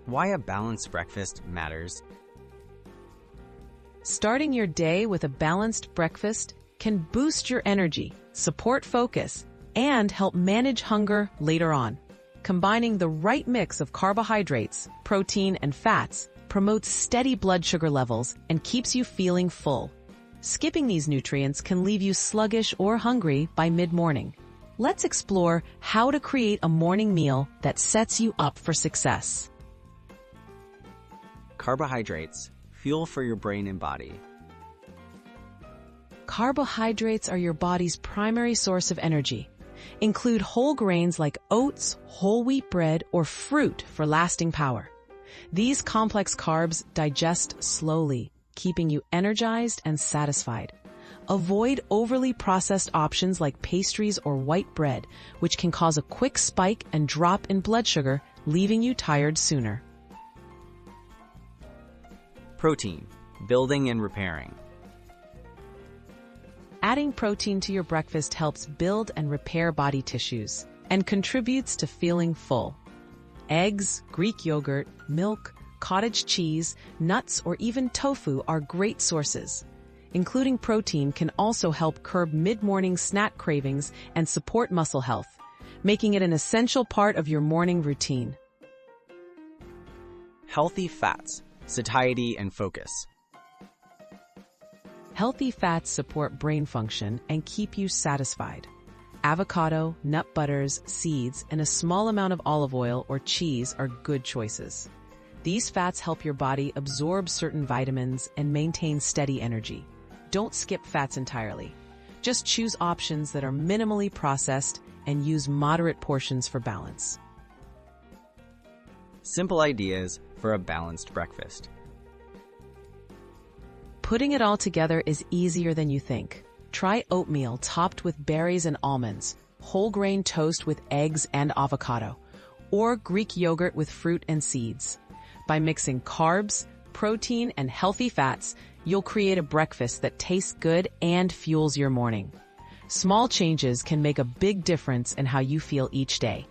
Why a balanced breakfast matters. Starting your day with a balanced breakfast can boost your energy, support focus, and help manage hunger later on. Combining the right mix of carbohydrates, protein, and fats promotes steady blood sugar levels and keeps you feeling full. Skipping these nutrients can leave you sluggish or hungry by mid-morning. Let's explore how to create a morning meal that sets you up for success. Carbohydrates, fuel for your brain and body. Carbohydrates are your body's primary source of energy. Include whole grains like oats, whole wheat bread, or fruit for lasting power. These complex carbs digest slowly, keeping you energized and satisfied. Avoid overly processed options like pastries or white bread, which can cause a quick spike and drop in blood sugar, leaving you tired sooner. Protein, building and repairing. Adding protein to your breakfast helps build and repair body tissues and contributes to feeling full. Eggs, Greek yogurt, milk, cottage cheese, nuts, or even tofu are great sources. Including protein can also help curb mid-morning snack cravings and support muscle health, making it an essential part of your morning routine. Healthy fats, satiety and focus. Healthy fats support brain function and keep you satisfied. Avocado, nut butters, seeds, and a small amount of olive oil or cheese are good choices. These fats help your body absorb certain vitamins and maintain steady energy. Don't skip fats entirely. Just choose options that are minimally processed and use moderate portions for balance. Simple ideas for a balanced breakfast. Putting it all together is easier than you think. Try oatmeal topped with berries and almonds, whole grain toast with eggs and avocado, or Greek yogurt with fruit and seeds. By mixing carbs, protein, and healthy fats, you'll create a breakfast that tastes good and fuels your morning. Small changes can make a big difference in how you feel each day.